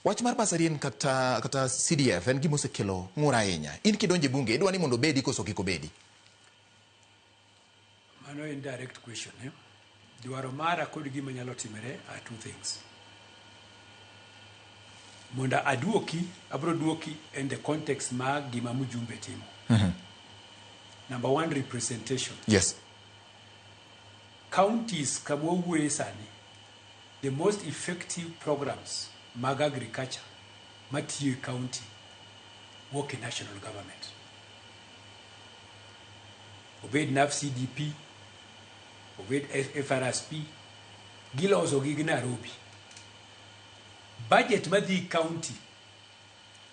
Wach mar basari en kata CDF en gima osekelo ng'ur ahinya. In kidonje bunge idwa ni mondo bedi koso kik obedi. Mano en direct question. Dwaro mara kod gima nyalo timore are two things. Monda abro duoki in the context ma gima mujumbe timo. Number one, representation. Yes. Counties kamowuoye sani, the most effective programs mag agriculture matiyo e county work in national government. Obed NAF CDP, obed FRSP, giloso gi Nairobi. Budget madhi county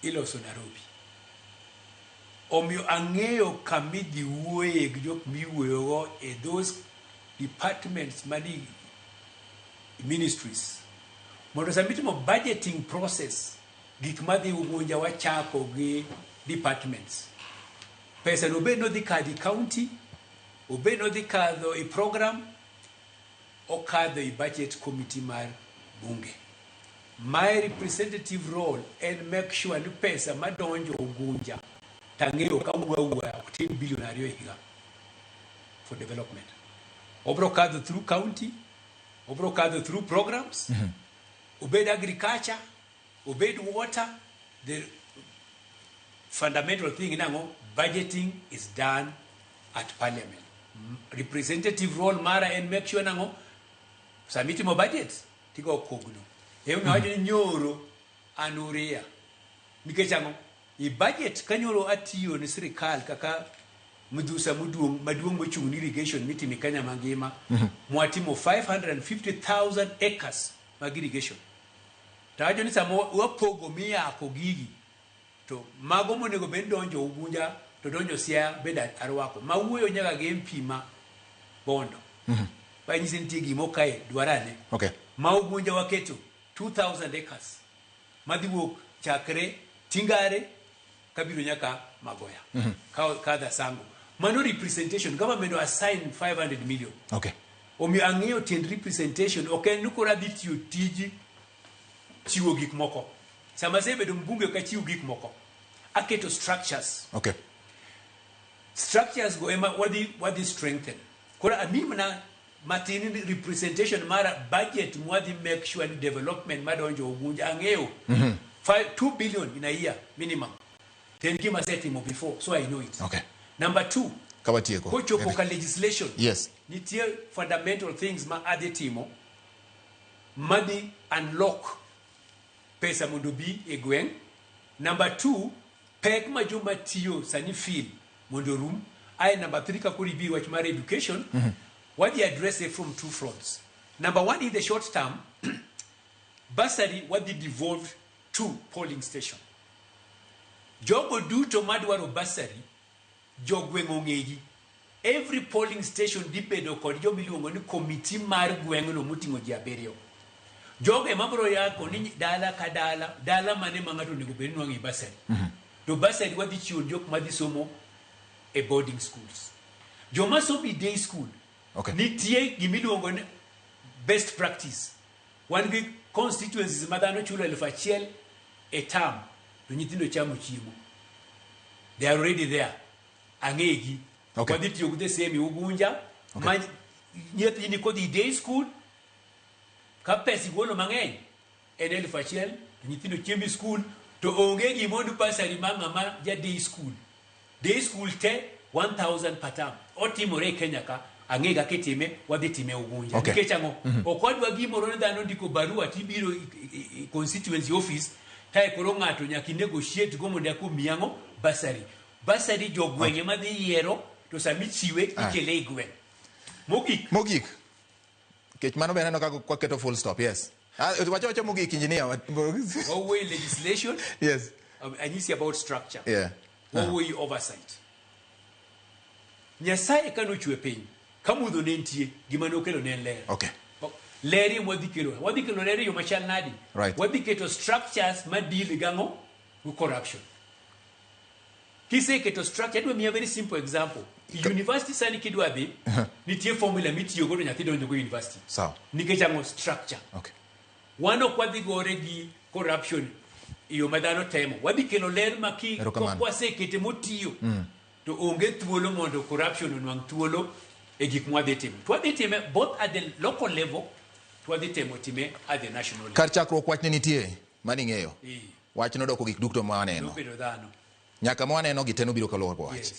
iloso Nairobi. Omiyo ang'eyo kamidhi wuoye gi jok miwuoyogo e those departments mani ministries. Mondo samitimo budgeting process gik madhi Ugunja wachako gi departments. Pesa no obed nodhi kadhi county, obed nodhi kadho i program, okadho i budget committee mar bunge. My representative role and make sure ni pesa madonjo Ugunja tang'eyo ka wuoya 10 billion ariyo higa for development. Obro kadho through county, obro kadho through programs, obed agriculture, obed water. The fundamental thing nango, budgeting is done at parliament. Representative role mara and make sure nango submit mo budget tigo kogno. Ewe wajo nyoro anuria. Nikech ango i budget kanyoro atiyo ni sirikal kaka mdusa maduong mochung irrigation mitimi Kenya mangima mwatimo 550,000 acres mag irrigation. Tawajo ni samo wapogo miyako gigi to mago monego bed donjo Ugunja to donjo Siaya beda arwako mawuoyo nyaka gi MP ma Bondo. Pa nyisi nitie gimo kae dwarane. Okay. Ma Ugunja waketo 2,000 acres madhi wuok chakre Tingare kabiro nyaka Magoya. Kada sango. Mano representation, government assign 500 million. Okay. Omiyo ang'eyo tiend representation, ok nukora dhi tiyo tiji chiwo gik moko. Sama sebedo mbunge ka chiwo gik moko. Aketo structures. Okay. Structures go ema wadi strengthen. Kora amimna matini representation mara budget mwadi make sure ni development madonjo Ugunja ang'eyo 2 billion in a year minimum. Then give me setting before, so I know it. Okay. Number two, Kawatieko. legislation. Yes. Nitie fundamental things ma adetimo. Money unlock pesa mundubi egweng. Number two, pek majuma tiyo sani feel mundurum. I number three kakuri bi wach mara education. What they address it from two fronts. Number one, in the short term, basari what they devolved to polling station. Jogo duto madwaro basari, jogwengo ng'egi. Every polling station dibedo kod jo miluongo ni committee mar gweng'no moting'o ji abiriyo. Jogo emabro yako ni dala ka dala mane ma ng'ato onego bed ni nwang'e basari. To basari wadhi chiwo jok madhi somo e boarding schools. Joma somo e day school. Okay. Nitie gimiluongo ni best practice. Wan gi constituencies madhano chulo 1,000 a term. To nyithindo chamo chiemo. They are already there. Ang'egi. Okay. Wadhi tiyo the same Ugunja. Okay. Nyithindo kodi day school. Ka pesi golo mang'eny. En 1,000. To nyithindo chiemo school. To onge gimondo basari mama ja day school. Day school te 1,000 per term. Otimore Kenya ka. Ang'ega kitime wadhi time Ugunja. Okay. Nikech ang'o? Okwadwa gimoro ne dhano ndiko barua tibiro constituency office. Tai koro ng'ato nyaki negotiate go mondo akumiyango basari. Basari jogwenge madhi yiero to sami chiwe ikele igwen. Mogik. Kech mano beneno ka kwaketo full stop. Yes. Wacho mogik engineer. Way legislation. Yes. Anyisi about structure. Yeah. Way oversight. Nyasaye kano chwe piny. Kamudho ne ntie gima nokelo ne ler. Okay. Leri wadhi kelo leri yo machal nadi. Right. Wadhi keto structures ma deal gang'o with corruption. Keto structure, adwa miya very simple example. University sani kidwa dhi, nitie formula mitiyo godo nyathi donjo go university. Sawa. Nikech ang'o structure. Okay. Wano kwadhi gore gi corruption iyo madhano temo wadhi kelo ler maki kwasekete motiyo to onge thuolo mondo corruption onwang' thuolo e gik mwadhi timo. Twadhi time both at the local level, twadhi temo time at the national level. Kar chakruok wach ne nitie mani ng'eyo. Wach nodoko gik duto ma waneno. Nobedo dhano. Nyaka ma waneno giteno biro kaluwore gi wach.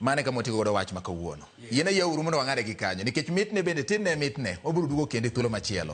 Mane kama otigo godo wach ma kawuono. Yiene yauru mondo wang'ade gi kanyo nikech mitne bende tinne mitne obiro duogo kende thuolo machielo.